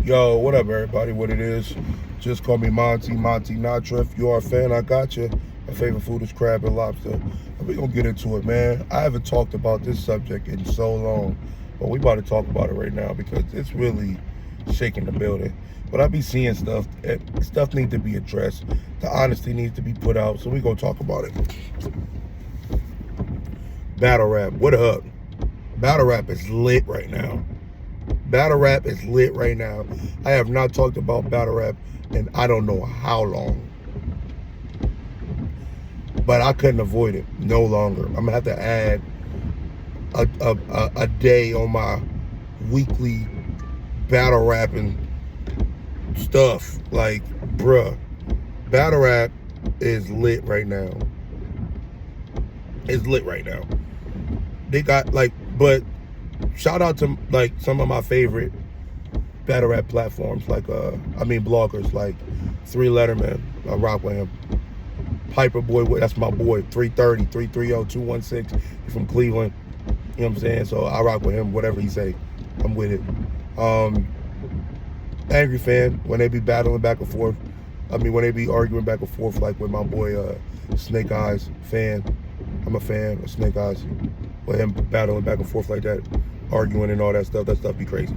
Yo, what up, everybody? What it is? Just call me Monty Natra. If you are a fan, I got you. My favorite food is crab and lobster. And we gonna get into it, man. I haven't talked about this subject in so long, but we about to talk about it right now because it's really shaking the building. But I be seeing stuff. Stuff needs to be addressed. The honesty needs to be put out. So we gonna talk about it. Battle rap. What up? Battle rap is lit right now. Battle rap is lit right now. I have not talked about battle rap in I don't know how long. But I couldn't avoid it no longer. I'm gonna have to add a day on my weekly battle rapping stuff. Like, bruh, battle rap is lit right now. It's lit right now. They got but shout out to like some of my favorite battle rap platforms, like bloggers like 3 Letterman. I rock with him. Piper Boy, that's my boy. 330-330-216. He's from Cleveland. You know what I'm saying? So I rock with him. Whatever he say, I'm with it. Angry Fan, when they be battling back and forth. When they be arguing back and forth, like with my boy Snake Eyes. Fan. I'm a fan of Snake Eyes. With him battling back and forth like that, arguing and all that stuff. That stuff be crazy.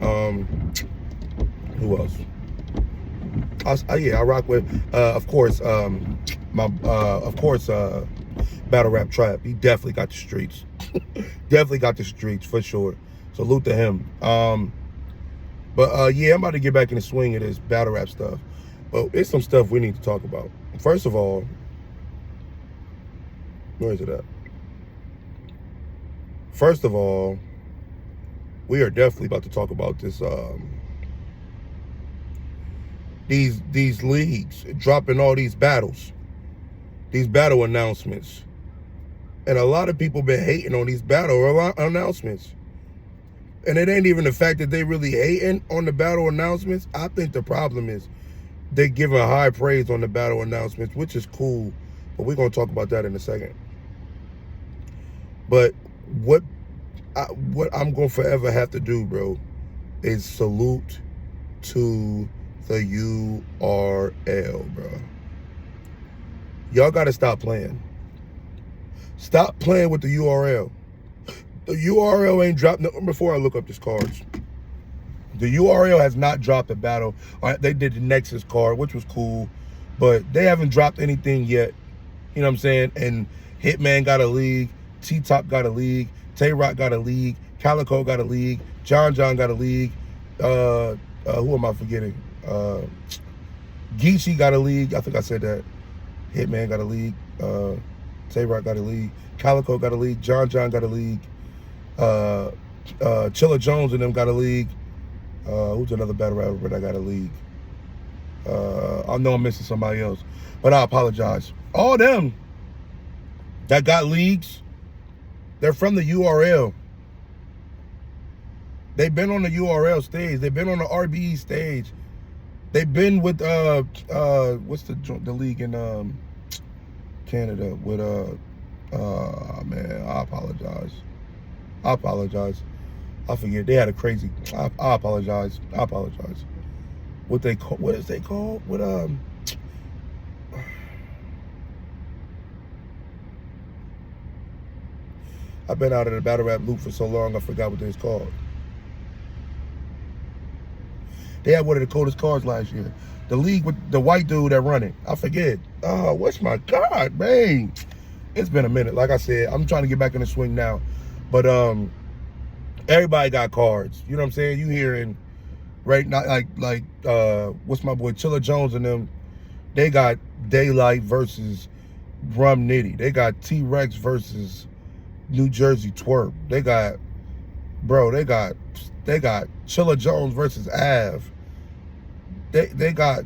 Who else? I rock with, of course, Battle Rap Trap. He definitely got the streets. Definitely got the streets for sure. Salute to him. I'm about to get back in the swing of this battle rap stuff. But it's some stuff we need to talk about. First of all, where is it at? First of all, we are definitely about to talk about this. These leagues dropping all these battles, these battle announcements, and a lot of people been hating on these battle announcements. And it ain't even the fact that they really hating on the battle announcements. I think the problem is they're giving high praise on the battle announcements, which is cool. But we're gonna talk about that in a second. But what I'm gonna forever have to do, bro, is salute to the URL, bro. Y'all gotta stop playing. Stop playing with the URL. The URL ain't dropped. No, before I look up these cards, the URL has not dropped a battle. They did the Nexus card, which was cool, but they haven't dropped anything yet. You know what I'm saying? And Hitman got a league, T-Top got a league, Tay-Rock got a league, Calico got a league, John got a league. Who am I forgetting? Geechee got a league. I think I said that. Hitman got a league. Tay-Rock got a league. Calico got a league. John got a league. Chilla Jones and them got a league. Who's another battle rapper that got a league? I know I'm missing somebody else, but I apologize. All them that got leagues, they're from the URL. They've been on the URL stage. They've been on the RBE stage. They've been with what's the league in Canada with man, I apologize. I forget. They had a crazy. I apologize. What is they called? What I've been out of the battle rap loop for so long I forgot what it's called. They had one of the coldest cards last year. The league with the white dude that run it. I forget. Oh, what's my God, man? It's been a minute. Like I said, I'm trying to get back in the swing now. But everybody got cards. You know what I'm saying? You hearing right now, like what's my boy Chilla Jones and them? They got Daylight versus Rum Nitty. They got T-Rex versus New Jersey Twerp. They got Chilla Jones versus Av. They got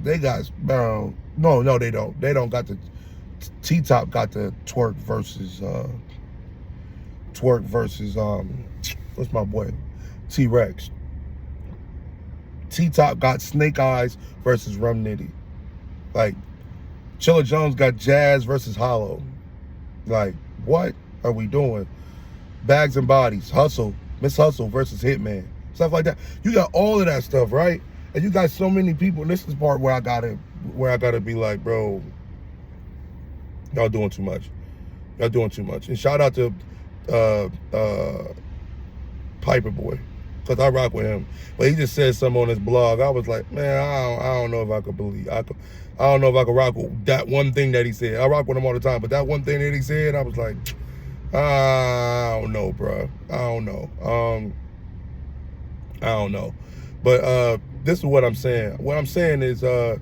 no, they don't. They don't got the T-Top got the Twerk versus what's my boy? T-Rex. T-Top got Snake Eyes versus Rum Nitty. Like, Chilla Jones got Jazz versus Hollow. Like, what are we doing? Bags and Bodies. Miss Hustle versus Hitman. stuff like that. You got all of that stuff, right? And you got so many people. And this is the part where I gotta be like, bro, y'all doing too much. Y'all doing too much. And shout out to Piper Boy, because I rock with him. But he just said something on his blog. I was like, man, I don't know if I could believe. I don't know if I could rock with that one thing that he said. I rock with him all the time, but that one thing that he said, I was like, I don't know, bro. I don't know. I don't know. But this is what I'm saying. What I'm saying is, okay,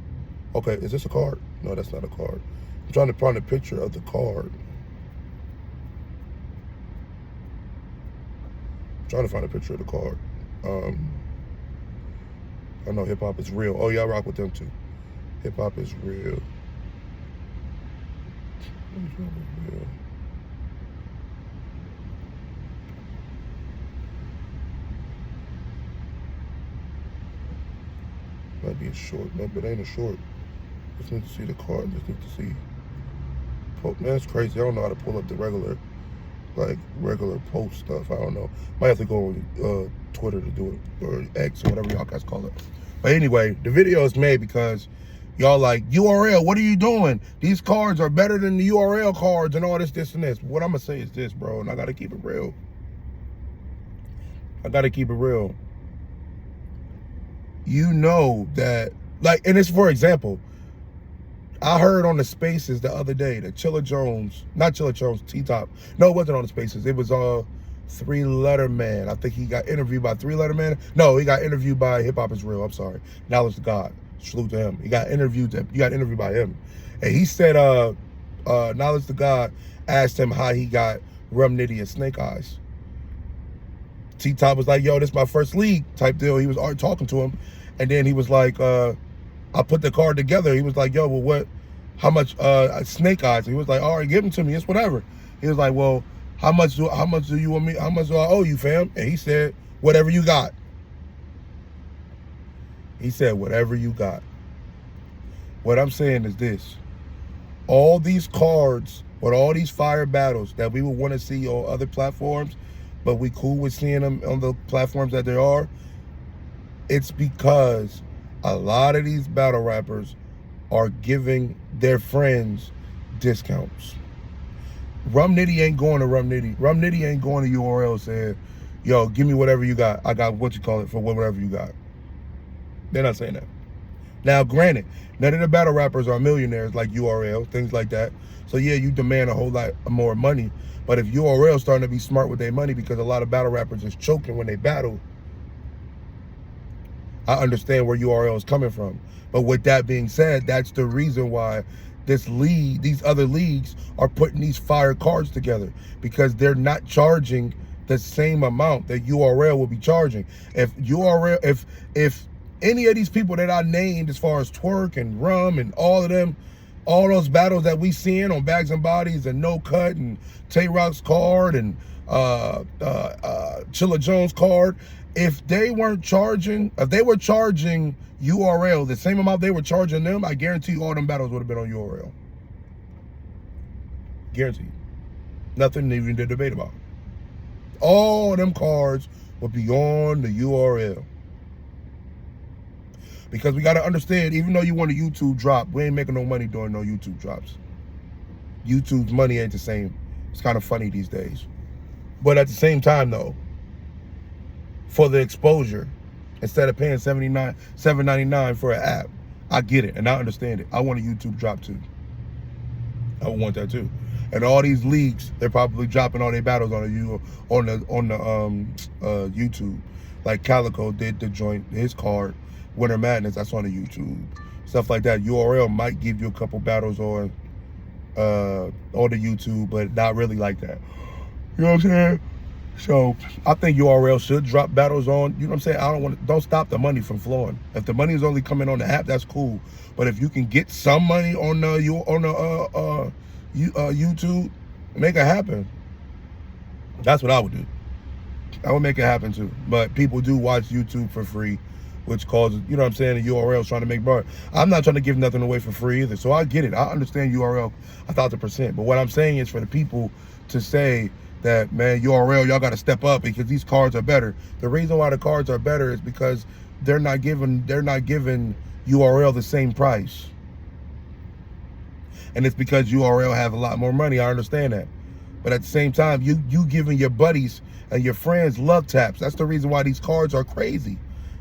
is this a card? No, that's not a card. I'm trying to find a picture of the card. Trying to find a picture of the card. I know hip hop is real. Oh yeah, I rock with them too. Hip hop is real. Might be a short. No, but it ain't a short. Just need to see the card. Just need to see. Man, that's crazy. I don't know how to pull up the regular post stuff. I don't know. Might have to go on Twitter to do it, or X, or whatever y'all guys call it. But anyway, the video is made because y'all like, URL, what are you doing? These cards are better than the URL cards and all this, and this. What I'm gonna say is this, bro, and I gotta keep it real. I gotta keep it real. You know that, like, and it's, for example, I heard on the Spaces the other day that not Chilla Jones, T-Top. No, it wasn't on the Spaces. It was 3 Letter Man. I think he got interviewed by 3 Letter Man. No, he got interviewed by Hip Hop Is Real. I'm sorry. Knowledge to God. Salute to him. You got interviewed by him. And he said, Knowledge to God asked him how he got Rum Nitty and Snake Eyes. T-Top was like, yo, this is my first league type deal. He was already talking to him. And then he was like, I put the card together. He was like, yo, well, how much Snake Eyes? He was like, all right, give them to me. It's whatever. He was like, well, how much do you want me? How much do I owe you, fam? And he said, whatever you got. He said, whatever you got. What I'm saying is this. All these cards with all these fire battles that we would want to see on other platforms, but we cool with seeing them on the platforms that they are, it's because a lot of these battle rappers are giving their friends discounts. Rum Nitty ain't going to Rum Nitty. Rum Nitty ain't going to URL saying, yo, give me whatever you got. I got what you call it for whatever you got. They're not saying that. Now, granted, none of the battle rappers are millionaires like URL, things like that. So yeah, you demand a whole lot more money. But if URL starting to be smart with their money, because a lot of battle rappers is choking when they battle, I understand where URL is coming from. But with that being said, that's the reason why these other leagues are putting these fire cards together, because they're not charging the same amount that URL will be charging. If any of these people that I named, as far as Twerk and Rum and all of them, all those battles that we seeing on Bags and Bodies and No Cut and Tay Rock's card and Chilla Jones card, if they were charging URL the same amount they were charging them, I guarantee you all them battles would have been on URL. Guarantee. Nothing even to debate about. All them cards would be on the URL. Because we got to understand, even though you want a YouTube drop, we ain't making no money doing no YouTube drops. YouTube's money ain't the same. It's kind of funny these days. But at the same time, though, for the exposure, instead of paying $7.99 for an app, I get it and I understand it. I want a YouTube drop too. I want that too. And all these leagues, they're probably dropping all their battles on the YouTube. Like Calico did the joint, his card, Winter Madness, that's on the YouTube. Stuff like that. URL might give you a couple battles on the YouTube, but not really like that. You know what I'm saying? So I think URL should drop battles on, you know what I'm saying? Don't stop the money from flowing. If the money is only coming on the app, that's cool. But if you can get some money on YouTube, make it happen. That's what I would do. I would make it happen too. But people do watch YouTube for free, which causes, you know what I'm saying, the URL is trying to make money. I'm not trying to give nothing away for free either. So I get it. I understand URL 1,000%. But what I'm saying is for the people to say that, man, URL, y'all got to step up because these cards are better. The reason why the cards are better is because they're not giving URL the same price. And it's because URL have a lot more money. I understand that. But at the same time, you giving your buddies and your friends love taps. That's the reason why these cards are crazy.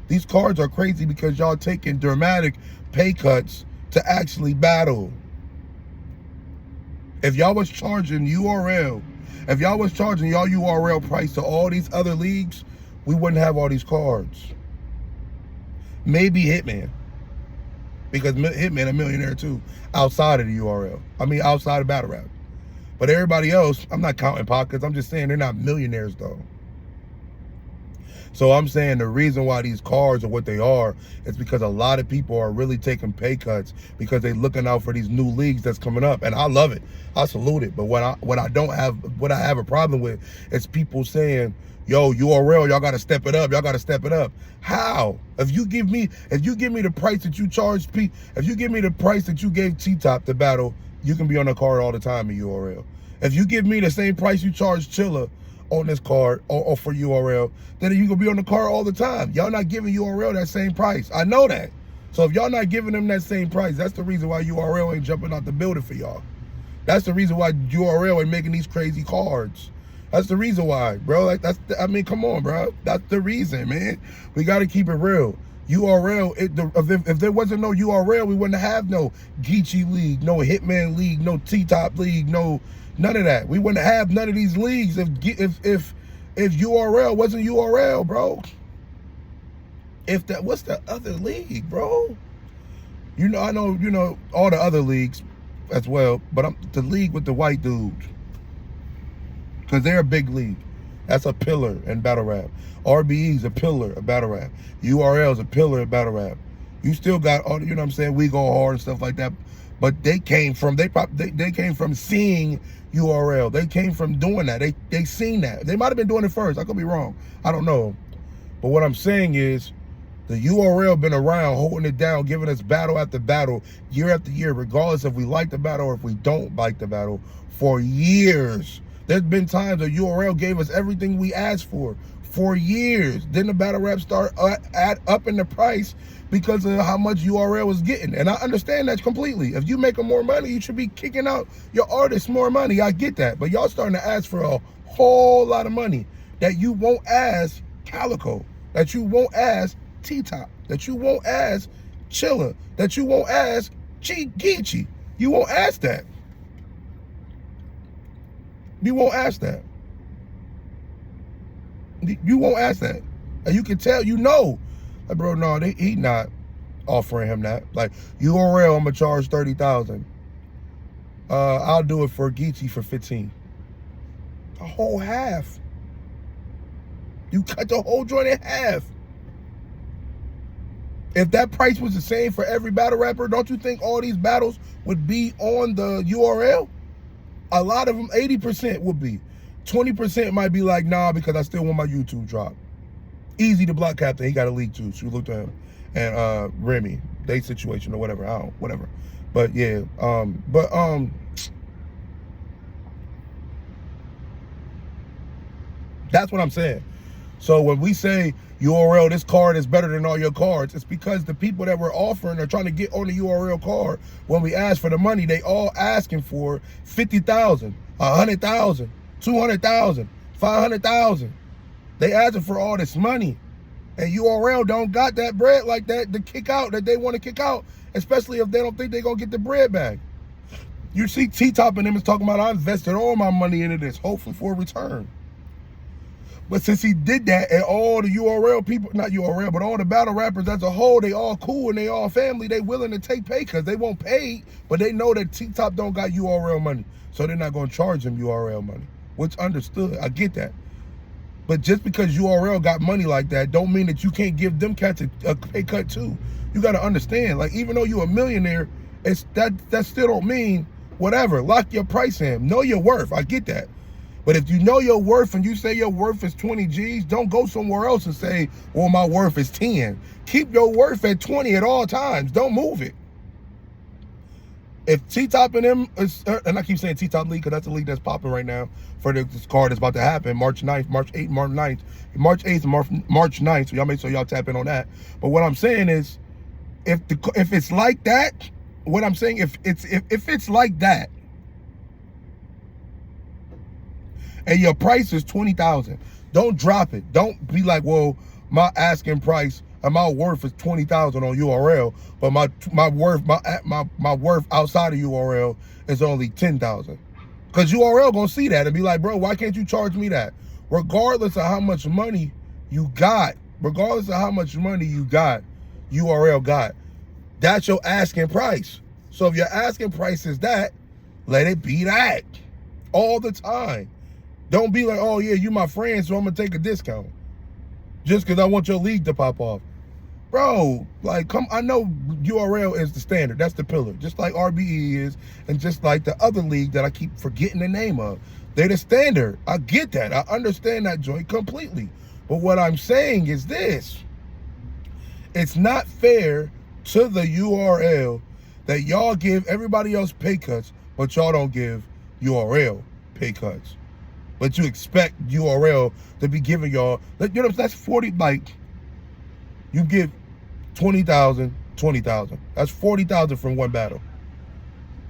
These cards are crazy because y'all taking dramatic pay cuts to actually battle. If y'all was charging URL, if y'all was charging y'all URL price to all these other leagues, we wouldn't have all these cards. Maybe Hitman. Because Hitman a millionaire too, outside of the URL. I mean, outside of Battle Rap. But everybody else, I'm not counting pockets. I'm just saying they're not millionaires though. So I'm saying the reason why these cards are what they are is because a lot of people are really taking pay cuts because they're looking out for these new leagues that's coming up. And I love it. I salute it. But what I have a problem with is people saying, yo, URL, y'all gotta step it up. Y'all gotta step it up. How? If you give me the price that you charge if you give me the price that you gave T-Top to battle, you can be on the card all the time in URL. If you give me the same price you charge Chilla on this card or for URL, then you can be on the card all the time. Y'all not giving URL that same price. I know that. So if y'all not giving them that same price, that's the reason why URL ain't jumping out the building for y'all. That's the reason why URL ain't making these crazy cards. That's the reason why, bro. Like I mean, come on, bro. That's the reason, man. We got to keep it real. URL, if there wasn't no URL, we wouldn't have no Geechee League, no Hitman League, no T-Top League, no none of that. We wouldn't have none of these leagues if URL wasn't URL, bro. What's the other league, bro? I know all the other leagues as well, but I'm the league with the white dudes. Because they're a big league. That's a pillar in battle rap. RBE's a pillar of battle rap. URL's a pillar of battle rap. You still got all, you know what I'm saying, We Go Hard and stuff like that. But they came from seeing URL. They came from doing that. They seen that. They might have been doing it first. I could be wrong. I don't know. But what I'm saying is the URL been around holding it down, giving us battle after battle, year after year, regardless if we like the battle or if we don't like the battle, for years. There's been times that URL gave us everything we asked for years. Then the battle rap start up in the price because of how much URL was getting. And I understand that completely. If you making more money, you should be kicking out your artists more money. I get that. But y'all starting to ask for a whole lot of money that you won't ask Calico, that you won't ask T-Top, that you won't ask Chilla, that you won't ask Geechee. You won't ask that. You won't ask that. You won't ask that. And you can tell, like, bro, no, he not offering him that. Like, URL, I'm gonna charge 30,000. I'll do it for Geechee for 15. A whole half. You cut the whole joint in half. If that price was the same for every battle rapper, don't you think all these battles would be on the URL? A lot of them, 80% would be. 20% might be like, nah, because I still want my YouTube drop. Easy to block captain, he got a league too. So we looked at him. And Remy, they situation or whatever, whatever. But yeah, that's what I'm saying. So when we say URL, this card is better than all your cards, it's because the people that we're offering are trying to get on the URL card. When we ask for the money, they all asking for 50,000, 100,000, 200,000, 500,000. They asking for all this money. And URL don't got that bread like that to kick out, that they want to kick out, especially if they don't think they're going to get the bread back. You see T-Top and them is talking about, I invested all my money into this, hoping for a return. But since he did that, and all the URL people, not URL, but all the battle rappers as a whole, they all cool and they all family, they willing to take pay because they won't pay, but they know that T-Top don't got URL money. So they're not going to charge him URL money, which understood. I get that. But just because URL got money like that, don't mean that you can't give them cats a pay cut too. You got to understand, like, even though you're a millionaire, that still don't mean whatever. Lock your price in. Know your worth. I get that. But if you know your worth and you say your worth is 20 G's, don't go somewhere else and say, well, my worth is 10. Keep your worth at 20 at all times. Don't move it. If T-Top and them, and I keep saying T-Top league because that's the league that's popping right now for this card that's about to happen, March 9th, March 8th, March 9th, March 8th, March 9th, so y'all make sure y'all tap in on that. But what I'm saying is, if it's like that, what I'm saying, if it's like that, and your price is 20,000, don't drop it. Don't be like, well, my asking price and my worth is 20,000 on URL, but my worth outside of URL is only 10,000. Because URL gonna see that and be like, bro, why can't you charge me that? Regardless of how much money you got, URL got. That's your asking price. So if your asking price is that, let it be that all the time. Don't be like, oh yeah, you my friend, so I'm gonna take a discount just because I want your league to pop off. Bro, like, I know URL is the standard. That's the pillar. Just like RBE is, and just like the other league that I keep forgetting the name of. They're the standard. I get that. I understand that joint completely. But what I'm saying is this. It's not fair to the URL that y'all give everybody else pay cuts, but y'all don't give URL pay cuts. But you expect URL to be giving y'all, you know, that's 40, like, you give 20,000, 20,000. That's 40,000 from one battle.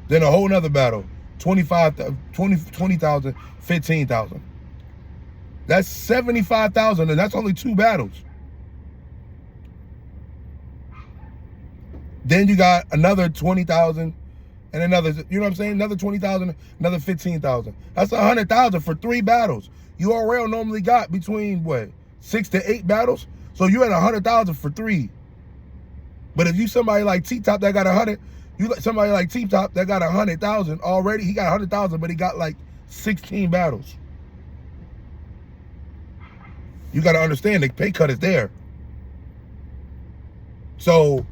Then a whole nother battle, 20,000, 15,000. That's 75,000, and that's only 2 battles. Then you got another 20,000 and another, you know what I'm saying? Another 20,000, another 15,000. That's 100,000 for 3 battles. URL normally got between what, 6 to 8 battles? So you had 100,000 for 3. But if you somebody like T-Top that got 100, you got somebody like T-Top that got 100,000 already. He got 100,000, but he got like 16 battles. You got to understand the pay cut is there. So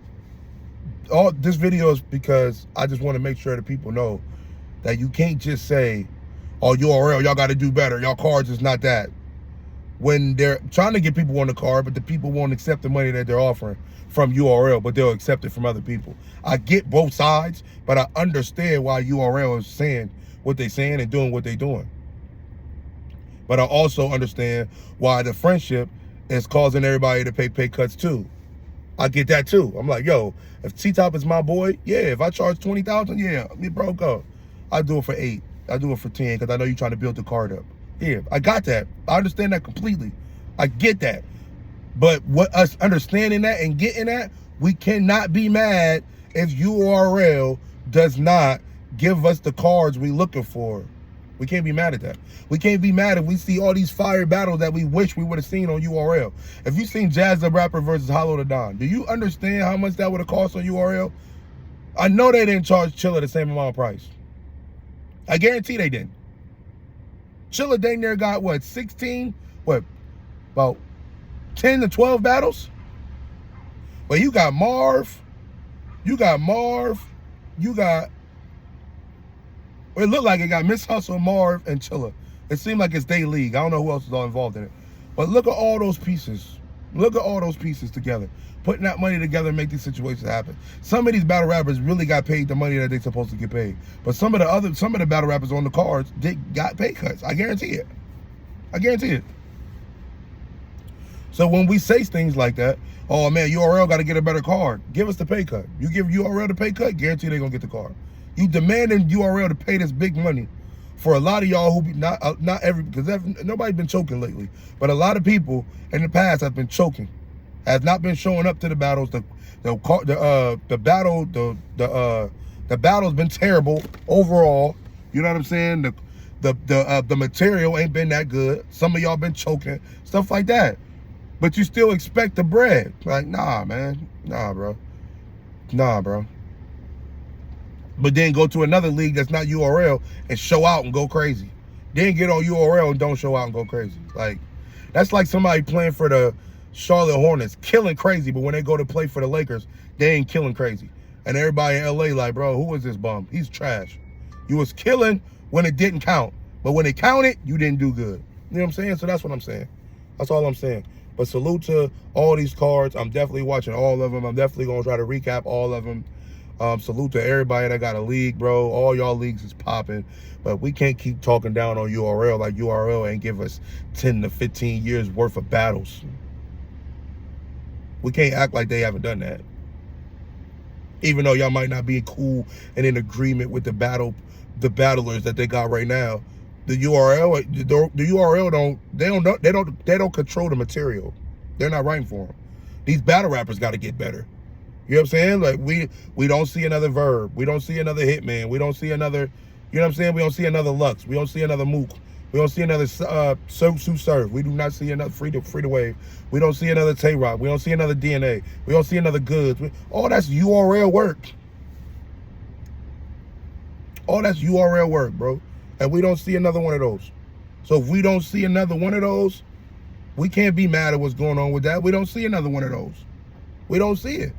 all this video is because I just want to make sure that people know that you can't just say, oh, URL, y'all got to do better. Y'all cards is not that. When they're trying to get people on the card, but the people won't accept the money that they're offering from URL, but they'll accept it from other people. I get both sides, but I understand why URL is saying what they're saying and doing what they're doing. But I also understand why the friendship is causing everybody to pay cuts too. I get that too. I'm like, yo, if T-Top is my boy, yeah, if I charge 20,000, yeah, bro, go. I do it for 8. I do it for 10 because I know you're trying to build the card up. Yeah, I got that. I understand that completely. I get that. But what us understanding that and getting that, we cannot be mad if URL does not give us the cards we looking for. We can't be mad at that. We can't be mad if we see all these fire battles that we wish we would have seen on URL. If you seen Jazz the Rapper versus Hollow the Don, do you understand how much that would have cost on URL? I know they didn't charge Chilla the same amount of price. I guarantee they didn't. Chilla dang near got what, 16? What, about 10 to 12 battles? But you got Marv, you got, it looked like it got Miss Hustle, Marv, and Chilla. It seemed like it's their league. I don't know who else is all involved in it. But look at all those pieces. Look at all those pieces together. Putting that money together and make these situations happen. Some of these battle rappers really got paid the money that they're supposed to get paid. But some of the battle rappers on the cards got pay cuts. I guarantee it. I guarantee it. So when we say things like that, oh man, URL got to get a better card. Give us the pay cut. You give URL the pay cut, guarantee they're gonna get the card. You demanding URL to pay this big money for a lot of y'all who not every, because nobody's been choking lately, but a lot of people in the past have been choking, have not been showing up to the battles. The battle's been terrible overall. You know what I'm saying? The material ain't been that good. Some of y'all been choking, stuff like that. But you still expect the bread. Like, nah, man. Nah, bro. Nah, bro. But then go to another league that's not URL and show out and go crazy. Then get on URL and don't show out and go crazy. Like, that's like somebody playing for the Charlotte Hornets, killing crazy, but when they go to play for the Lakers, they ain't killing crazy. And everybody in LA like, bro, who is this bum? He's trash. You was killing when it didn't count. But when it counted, you didn't do good. You know what I'm saying? So that's what I'm saying. That's all I'm saying. But salute to all these cards. I'm definitely watching all of them. I'm definitely going to try to recap all of them. Salute to everybody that got a league, bro. All y'all leagues is popping. But we can't keep talking down on URL like URL ain't give us 10 to 15 years worth of battles. We can't act like they haven't done that. Even though y'all might not be cool and in agreement with the battlers that they got right now. The URL they don't control the material. They're not writing for them. These battle rappers got to get better. You know what I'm saying? Like we don't see another Verb. We don't see another Hitman. We don't see another, you know what I'm saying? We don't see another Lux. We don't see another Mook. We don't see another Surf. We do not see another Free to Wave. We don't see another Tay-Rock. We don't see another DNA. We don't see another Goods. All that's URL work. All that's URL work, bro. And we don't see another one of those. So if we don't see another one of those, we can't be mad at what's going on with that. We don't see another one of those. We don't see it.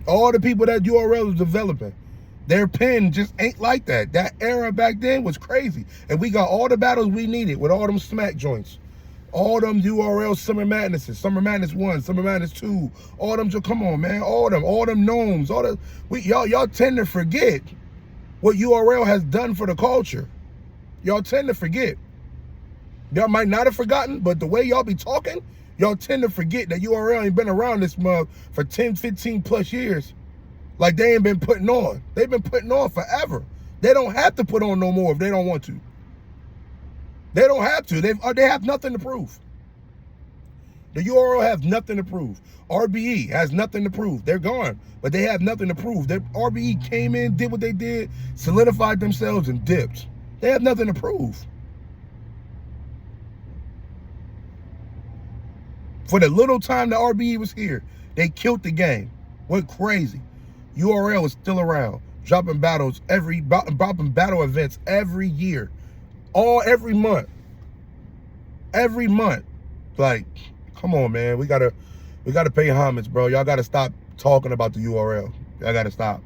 All the people that URL is developing, their pen just ain't like that. That era back then was crazy. And we got all the battles we needed with all them smack joints. All them URL Summer Madnesses, Summer Madness 1, Summer Madness 2, all them, come on, man, all them gnomes, y'all tend to forget what URL has done for the culture. Y'all tend to forget. Y'all might not have forgotten, but the way y'all be talking, y'all tend to forget that URL ain't been around this month for 10, 15 plus years. Like they ain't been putting on. They've been putting on forever. They don't have to put on no more if they don't want to. They don't have to. They have nothing to prove. The URL has nothing to prove. RBE has nothing to prove. They're gone, but they have nothing to prove. RBE came in, did what they did, solidified themselves, and dipped. They have nothing to prove. For the little time that RBE was here, they killed the game. Went crazy. URL is still around, dropping battle events every year, every month. Every month. Like, come on, man. We gotta pay homage, bro. Y'all gotta stop talking about the URL. Y'all gotta stop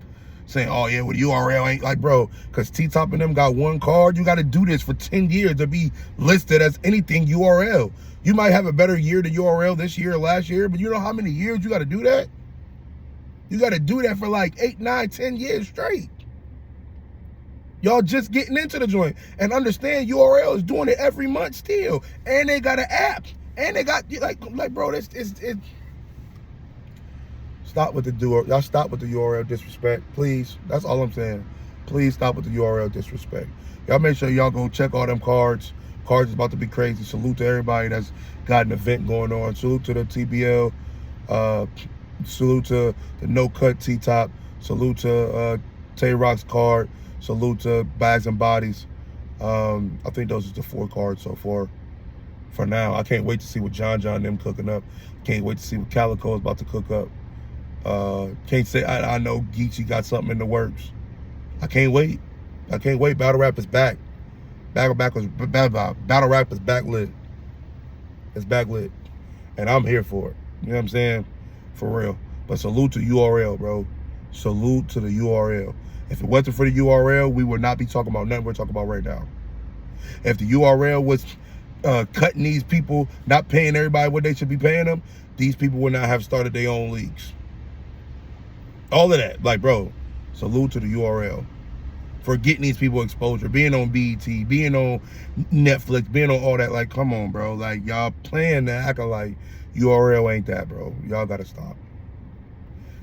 saying, oh yeah, well, the URL ain't like, bro, because T-Top and them got one card. You gotta do this for 10 years to be listed as anything URL. You might have a better year than URL this year or last year, but you know how many years you gotta do that? You gotta do that for like 8, 9, 10 years straight. Y'all just getting into the joint. And understand URL is doing it every month still. And they got an app. And they got, like bro, it's stop with the y'all stop with the URL disrespect, please. That's all I'm saying. Please stop with the URL disrespect. Y'all make sure y'all go check all them cards. Cards is about to be crazy. Salute to everybody that's got an event going on. Salute to the TBL. Salute to the No Cut T-Top. Salute to Tay-Rock's card. Salute to Bags and Bodies. I think those are the 4 cards so far. For now, I can't wait to see what John and them cooking up. Can't wait to see what Calico is about to cook up. Can't say I know Geechee got something in the works. I can't wait. I can't wait. Battle rap is back. Battle rap is back lit. It's back lit, and I'm here for it. You know what I'm saying? For real. But salute to URL, bro. Salute to the URL. If it wasn't for the URL, we would not be talking about nothing we're talking about right now. If the URL was cutting these people, not paying everybody what they should be paying them, these people would not have started their own leagues. All of that. Like, bro, salute to the URL for getting these people exposure, being on BET, being on Netflix, being on all that. Like, come on, bro. Like, y'all playing that, acting like URL ain't that, bro. Y'all gotta stop.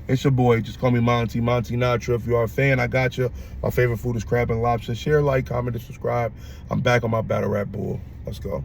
It's your boy. Just call me Monty Natra. If you are a fan, I got you. My favorite food is crab and lobster. Share, like, comment, and subscribe. I'm back on my battle rap bull. Let's go.